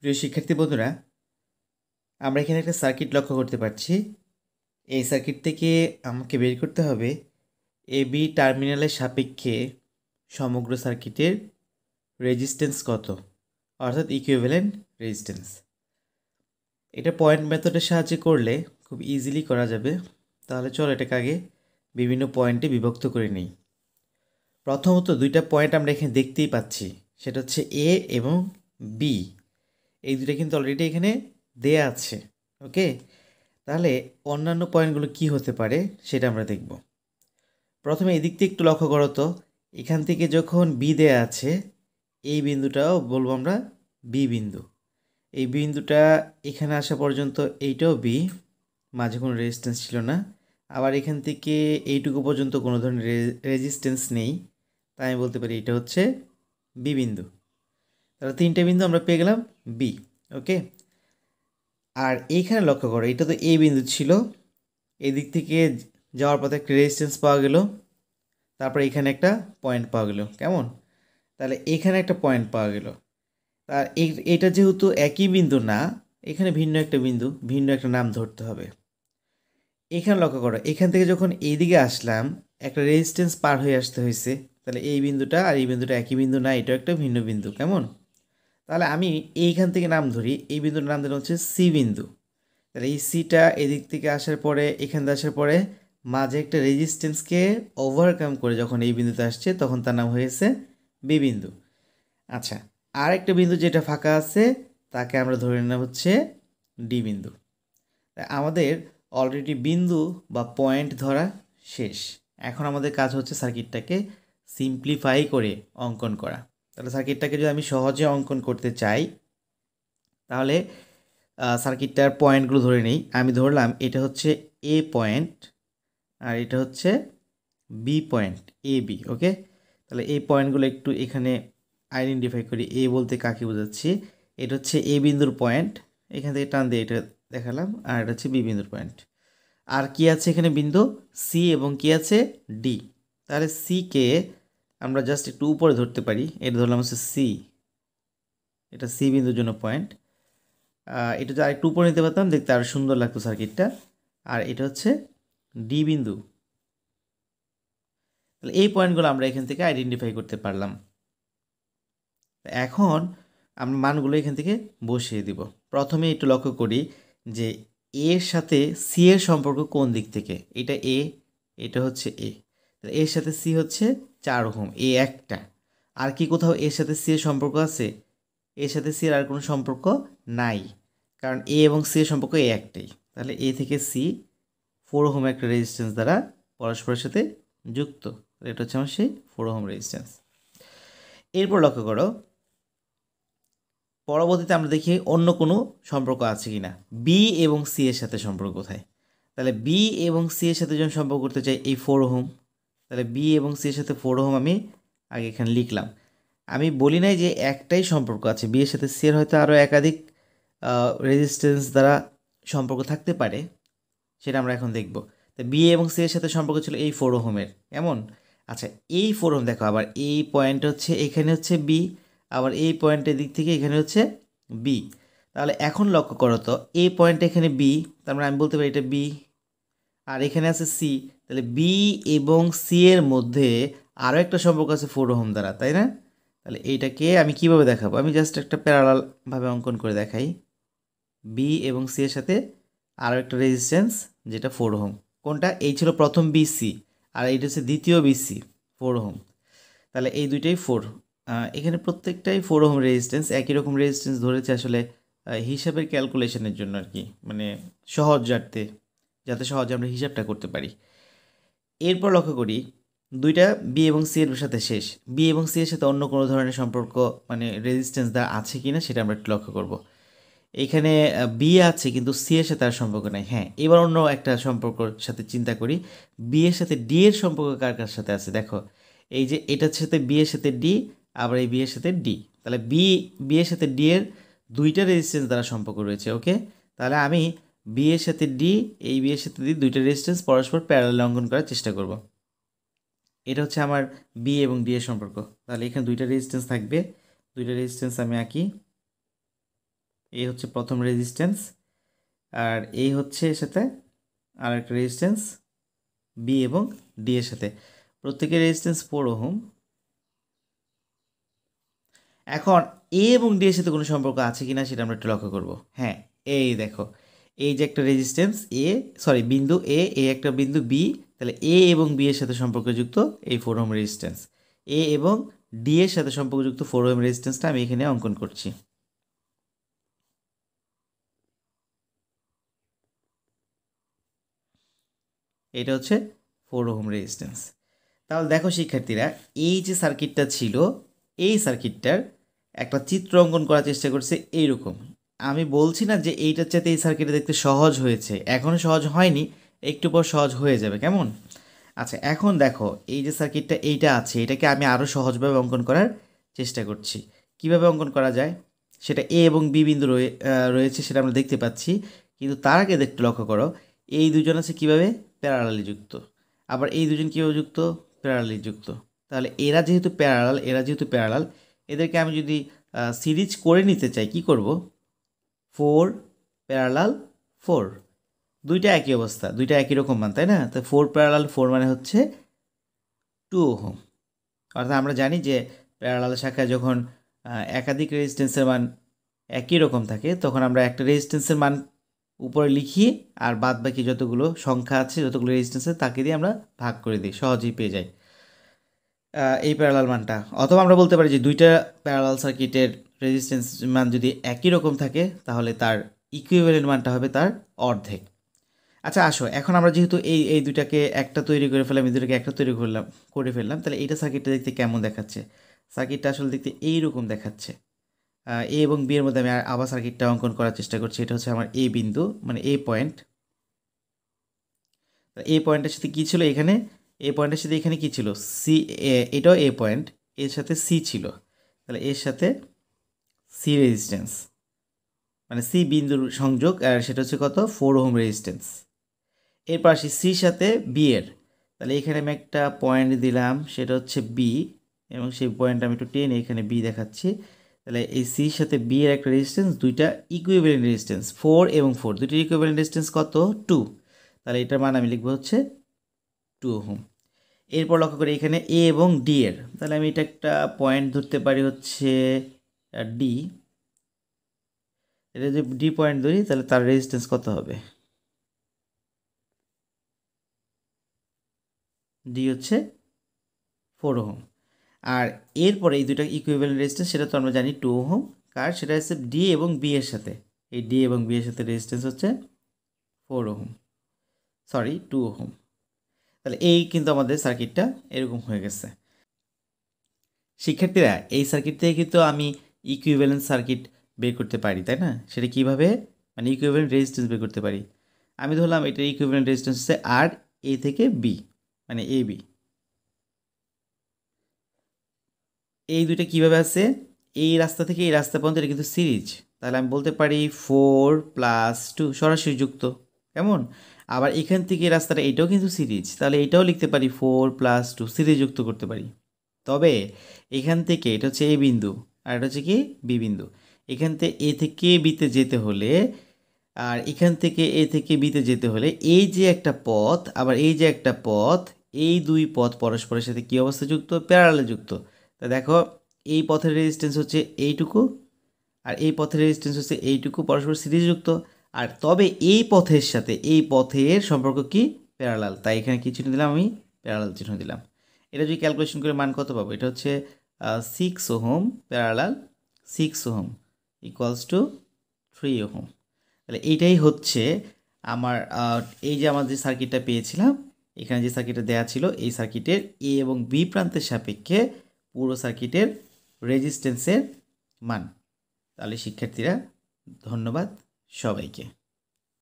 প্রিয় শিক্ষার্থী বন্ধুরা, আমরা এখানে একটা সার্কিট লক্ষ্য করতে পারছি। এই সার্কিট থেকে আমাকে বের করতে হবে এবি টার্মিনালের সাপেক্ষে সমগ্র সার্কিটের রেজিস্ট্যান্স কত, অর্থাৎ ইকুইভ্যালেন্ট রেজিস্ট্যান্স। এটা পয়েন্ট মেথডের সাহায্যে করলে খুব ইজিলি করা যাবে। তাহলে চলো এটাকে আগে বিভিন্ন পয়েন্টে বিভক্ত করে নিই। প্রথমত দুইটা পয়েন্ট আমরা এখানে দেখতেই পাচ্ছি, সেটা হচ্ছে এ এবং বি। এই দুটো কিন্তু অলরেডি এখানে দেয়া আছে। ওকে, তাহলে অন্যান্য পয়েন্টগুলো কি হতে পারে সেটা আমরা দেখব। প্রথমে এদিক থেকে একটু লক্ষ্য করো তো, এখান থেকে যখন বি দেয়া আছে, এই বিন্দুটাও বলবো আমরা বি বিন্দু। এই বিন্দুটা এখানে আসা পর্যন্ত এইটাও বি, মাঝে কোনো রেজিস্ট্যান্স ছিল না। আবার এখান থেকে এইটুকু পর্যন্ত কোনো ধরনের রেজিস্ট্যান্স নেই, তাই আমি বলতে পারি এটা হচ্ছে বি বিন্দু। তাহলে তিনটে বিন্দু আমরা পেয়ে গেলাম বি। ওকে, আর এইখানে লক্ষ্য করো, এটা তো এ বিন্দু ছিল, এই দিক থেকে যাওয়ার পথে একটা রেজিস্ট্যান্স পাওয়া গেল, তারপর এখানে একটা পয়েন্ট পাওয়া গেল। কেমন? তাহলে এখানে একটা পয়েন্ট পাওয়া গেল। আর এটা যেহেতু একই বিন্দু না, এখানে ভিন্ন একটা বিন্দু, ভিন্ন একটা নাম ধরতে হবে। এখানে লক্ষ্য করো, এখান থেকে যখন এইদিকে আসলাম একটা রেজিস্ট্যান্স পার হয়ে আসতে হয়েছে, তাহলে এই বিন্দুটা আর এই বিন্দুটা একই বিন্দু না, এটাও একটা ভিন্ন বিন্দু। কেমন? তাহলে আমি এইখান থেকে নাম ধরি, এই বিন্দুর নাম দিলাম হচ্ছে সি বিন্দু। তাহলে এই সিটা এদিক থেকে আসার পরে, এখান থেকে আসার পরে মাঝে একটা রেজিস্ট্যান্সকে ওভারকাম করে যখন এই বিন্দুতে আসছে, তখন তার নাম হয়েছে বি বিন্দু। আচ্ছা, আর একটা বিন্দু যেটা ফাঁকা আছে তাকে আমরা ধরে নিলাম হচ্ছে ডি বিন্দু। আমাদের অলরেডি বিন্দু বা পয়েন্ট ধরা শেষ। এখন আমাদের কাজ হচ্ছে সার্কিটটাকে সিম্পলিফাই করে অঙ্কন করা। তাহলে সার্কিটটাকে যদি আমি সহজে অঙ্কন করতে চাই, তাহলে সার্কিটটার পয়েন্টগুলো ধরে নিই। আমি ধরলাম এটা হচ্ছে এ পয়েন্ট আর এটা হচ্ছে বি পয়েন্ট, এ বি। ওকে, তাহলে এই পয়েন্টগুলো একটু এখানে আইডেন্টিফাই করি। এ বলতে কাকে বোঝাচ্ছি? এটা হচ্ছে এ বিন্দুর পয়েন্ট, এখান থেকে টান দিয়ে এটা দেখালাম, আর এটা হচ্ছে বি বিন্দুর পয়েন্ট। আর কি আছে এখানে? বিন্দু সি এবং কি আছে? ডি। তাহলে সিকে আমরা জাস্ট একটু উপরে ধরতে পারি, এটা ধরলাম হচ্ছে সি, এটা সি বিন্দুর জন্য পয়েন্ট। এটা যদি আরেকটু উপরে নিতে পারতাম, দেখতে আরও সুন্দর লাগতো সার্কিটটা। আর এটা হচ্ছে ডি বিন্দু। তাহলে এই পয়েন্টগুলো আমরা এখান থেকে আইডেন্টিফাই করতে পারলাম। এখন আমরা মানগুলো এখান থেকে বসিয়ে দিব। প্রথমে একটু লক্ষ্য করি যে এর সাথে সি এর সম্পর্ক কোন দিক থেকে। এটা এ, এটা হচ্ছে এ, তাহলে এর সাথে সি হচ্ছে 4 ওহম, এ একটা। আর কি কোথাও এর সাথে সি এর সম্পর্ক আছে? এর সাথে সি এর আর কোনো সম্পর্ক নাই, কারণ এ এবং সি এর সম্পর্ক এ একটাই। তাহলে এ থেকে সি 4 ওহম একটা রেজিস্ট্যান্স দ্বারা পরস্পরের সাথে যুক্ত। এটা হচ্ছে আমার সেই 4 ওহম রেজিস্ট্যান্স। এরপর লক্ষ্য করো, পরবর্তীতে আমরা দেখি অন্য কোনো সম্পর্ক আছে কি না। বি এবং সি এর সাথে সম্পর্ক কোথায়? তাহলে বি এবং সি এর সাথে যখন সম্পর্ক করতে চাই, এই 4 ওহম, তাহলে বি এবং সি এর সাথে 4 ওহম আমি আগে এখানে লিখলাম। আমি বলি নাই যে একটাই সম্পর্ক আছে, বি এর সাথে সি এর হয়তো আরও একাধিক রেজিস্ট্যান্স দ্বারা সম্পর্ক থাকতে পারে, সেটা আমরা এখন দেখব। তো বি এবং সি এর সাথে সম্পর্ক ছিল এই 4 ওহমের। কেমন? আচ্ছা, এই 4 ওহম দেখো, আবার এই পয়েন্ট হচ্ছে, এখানে হচ্ছে বি, আবার এই পয়েন্টের দিক থেকে এখানে হচ্ছে বি। তাহলে এখন লক্ষ্য করো তো, এই পয়েন্ট এখানে বি, তার মানে আমি বলতে পারি এটা বি, আর এখানে আছে সি। তাহলে বি এবং সি এর মধ্যে আরও একটা সম্পর্ক আছে 4 ওহম দ্বারা, তাই না? তাহলে এইটাকে আমি কিভাবে দেখাবো? আমি জাস্ট একটা প্যারালালভাবে অঙ্কন করে দেখাই। বি এবং সি এর সাথে আরও একটা রেজিস্ট্যান্স, যেটা 4 ওহম। কোনটা? এই ছিল প্রথম বিসি, আর এইটা হচ্ছে দ্বিতীয় বিসি, 4 ওহম। তাহলে এই দুইটাই 4। এখানে প্রত্যেকটাই 4 ওহম রেজিস্ট্যান্স, একই রকম রেজিস্ট্যান্স ধরেছে আসলে হিসাবের ক্যালকুলেশনের জন্য আর কি, মানে সহজ যাতে সহজে আমরা হিসাবটা করতে পারি। এরপর লক্ষ্য করি, দুইটা বি এবং সি এর সাথে শেষ। বি এবং সি এর সাথে অন্য কোনো ধরনের সম্পর্ক, মানে রেজিস্ট্যান্স দ্বারা আছে কি না সেটা আমরা একটু লক্ষ্য করব। এখানে বি আছে কিন্তু সি এর সাথে আর সম্পর্ক নাই। হ্যাঁ, এবার অন্য একটা সম্পর্কর সাথে চিন্তা করি। বি এর সাথে ডি এর সম্পর্ক কার কার সাথে আছে? দেখো, এই যে এটার সাথে বি এর সাথে ডি, আবার এই বি এর সাথে ডি। তাহলে বি এর সাথে ডি এর দুইটা রেজিস্ট্যান্স দ্বারা সম্পর্ক রয়েছে। ওকে, তাহলে আমি বি এর সাথে ডি, এই বি এর সাথে ডি, দুইটা রেজিস্ট্যান্স পরস্পর প্যারালাল অঙ্কন করার চেষ্টা করব। এটা হচ্ছে আমার বি এবং ডি এর সম্পর্ক। তাহলে এখানে দুইটা রেজিস্ট্যান্স থাকবে, দুইটা রেজিস্ট্যান্স আমি আঁকি। এই হচ্ছে প্রথম রেজিস্ট্যান্স, আর এই হচ্ছে এর সাথে আর একটা রেজিস্ট্যান্স বি এবং ডি এর সাথে, প্রত্যেকের রেজিস্ট্যান্স 4 ওহম। এখন এ এবং ডি এর সাথে কোনো সম্পর্ক আছে কিনা সেটা আমরা একটু লক্ষ্য করব। হ্যাঁ, এই দেখো, এই যে একটা রেজিস্ট্যান্স বিন্দু এ একটা বিন্দু বি, তাহলে এ এবং বি এর সাথে সম্পর্কযুক্ত এই 4 ওহম রেজিস্ট্যান্স, এ এবং ডি এর সাথে সম্পর্কযুক্ত 4 ওহম রেজিস্ট্যান্সটা আমি এখানে অঙ্কন করছি। এটা হচ্ছে 4 ওহম রেজিস্ট্যান্স। তাহলে দেখো শিক্ষার্থীরা, এই যে সার্কিটটা ছিল, এই সার্কিটটার একটা চিত্র অঙ্কন করার চেষ্টা করছে এইরকম। আমি বলছি না যে এইটার চাইতে এই সার্কিটটা দেখতে সহজ হয়েছে, এখনও সহজ হয়নি, একটু পর সহজ হয়ে যাবে, কেমন? আচ্ছা, এখন দেখো এই যে সার্কিটটা এইটা আছে, এটাকে আমি আরও সহজভাবে অঙ্কন করার চেষ্টা করছি। কিভাবে অঙ্কন করা যায় সেটা, এ এবং বি বিন্দু রয়েছে সেটা আমরা দেখতে পাচ্ছি, কিন্তু তার আগে একটু লক্ষ্য করো, এই দুজন আছে কিভাবে, প্যারালালি যুক্ত, আবার এই দুজন কীভাবে যুক্ত, প্যারালালি যুক্ত। তাহলে এরা যেহেতু প্যারালাল, এদেরকে আমি যদি সিরিজ করে নিতে চাই কি করব, 4 প্যারালাল 4, দুইটা একই অবস্থা, দুইটা একই রকম মান, তাই না? তো 4 প্যারালাল 4 মানে হচ্ছে 2 ওহম। অর্থাৎ আমরা জানি যে প্যারালাল শাখায় যখন একাধিক রেজিস্ট্যান্সের মান একই রকম থাকে, তখন আমরা একটা রেজিস্ট্যান্সের মান উপরে লিখি, আর বাদ বাকি যতগুলো সংখ্যা আছে, যতগুলো রেজিস্ট্যান্স আছে, তাকে দিয়ে আমরা ভাগ করে দিই, সহজেই পেয়ে যাই এই প্যারালাল মানটা। অথবা আমরা বলতে পারি যে দুইটা প্যারালাল সার্কিটের রেজিস্ট্যান্স মান যদি একই রকম থাকে, তাহলে তার ইকুইভ্যালেন্ট মানটা হবে তার অর্ধেক। আচ্ছা আসো, এখন আমরা যেহেতু এই দুইটাকে একটা তৈরি করে ফেললাম, এই দুটাকে একটা তৈরি করে ফেললাম, তাহলে এইটা সার্কিটটা দেখতে কেমন দেখাচ্ছে? সার্কিটটা আসলে দেখতে এইরকম দেখাচ্ছে। এ এবং বি এর মধ্যে আমি আবার সার্কিটটা অঙ্কন করার চেষ্টা করছি। এটা হচ্ছে আমার এ বিন্দু, মানে এ পয়েন্ট। এ পয়েন্টের সাথে কী ছিল এখানে, এ পয়েন্টের সাথে এখানে কী ছিল, সি। এটাও এ পয়েন্ট, এর সাথে সি ছিল, তাহলে এর সাথে সি রেজিস্ট্যান্স, মানে সি বিন্দুর সংযোগ, আর সেটা হচ্ছে কত, 4 ওহম রেজিস্ট্যান্স। এরপর আসি সির সাথে বি এর, তাহলে এখানে আমি একটা পয়েন্ট দিলাম, সেটা হচ্ছে বি, এবং সেই পয়েন্ট আমি একটু টেনে এখানে বি দেখাচ্ছি। তাহলে এই সির সাথে বি এর একটা রেজিস্ট্যান্স, দুইটা ইকুইভ্যালেন্ট রেজিস্ট্যান্স 4 এবং 4, দুইটার ইকুইভ্যালেন্ট রেজিস্ট্যান্স কত, 2। তাহলে এটার মান আমি লিখবো হচ্ছে 2 ওহম। এরপর লক্ষ্য করি এখানে এ এবং ডি এর, তাহলে আমি এটা একটা পয়েন্ট ধরতে পারি হচ্ছে ডি। এটা যদি ডি পয়েন্ট ধরি, তাহলে তার রেজিস্ট্যান্স কত হবে, ডি হচ্ছে 4 ওহম। আর এরপরে এই দুটো ইকুইভ্যালেন্ট রেজিস্ট্যান্স, সেটা তো আমরা জানি 2 ওহম, কার সেটা হচ্ছে ডি এবং বি এর সাথে, এই ডি এবং বি এর সাথে রেজিস্ট্যান্স হচ্ছে 4 ওহম, সরি 2 ওহম। তাহলে এই কিন্তু আমাদের সার্কিটটা এরকম হয়ে গেছে। শিক্ষার্থীরা, এই সার্কিট থেকে কিন্তু আমি ইকুইভ্যালেন্ট সার্কিট বের করতে পারি, তাই না? সেটা কিভাবে, মানে ইকুইভ্যালেন্ট রেজিস্ট্যান্স বের করতে পারি। আমি ধরলাম এটার ইকুইভ্যালেন্ট রেজিস্ট্যান্স হচ্ছে আর এ থেকে বি, মানে এ বি। এই দুইটা কিভাবে আছে, এই রাস্তা থেকে এই রাস্তা পর্যন্ত এটা কিন্তু সিরিজ, তাহলে আমি বলতে পারি 4 + 2 সরাসরি যুক্ত, কেমন? আবার এখান থেকে এই রাস্তাটা, এটাও কিন্তু সিরিজ, তাহলে এটাও লিখতে পারি 4 + 2 সিরিজ যুক্ত করতে পারি। তবে এখান থেকে এটা হচ্ছে এ বিন্দু, আর এটা হচ্ছে কি বি বিন্দু, এখান থেকে এ থেকে বিতে যেতে হলে, আর এখান থেকে এ থেকে বিতে যেতে হলে, এই যে একটা পথ, আবার এই যে একটা পথ, এই দুই পথ পরস্পরের সাথে কী অবস্থা যুক্ত, প্যারালালে যুক্ত। তা দেখো, এই পথের রেজিস্ট্যান্স হচ্ছে এইটুকু, আর এই পথের রেজিস্ট্যান্স হচ্ছে এইটুকু, পরস্পর সিরিজযুক্ত। আর তবে এই পথের সাথে এই পথের সম্পর্ক কি, প্যারালাল, তাই এখানে কি চিহ্ন দিলাম, আমি প্যারালাল চিহ্ন দিলাম। এটা যদি ক্যালকুলেশন করে মান কত পাবো, এটা হচ্ছে 6 ohm parallel 6 ohm equals to 3 ohm. তাহলে এইটাই হচ্ছে আমার এই যে আমার যে সার্কিটটা পেয়েছিলাম, এখানে যে সার্কিটটা দেওয়া ছিল, এই সার্কিটের এ এবং বি প্রান্তের সাপেক্ষে পুরো সার্কিটের রেজিস্ট্যান্সের মান। তাহলে শিক্ষার্থীরা, ধন্যবাদ সবাইকে।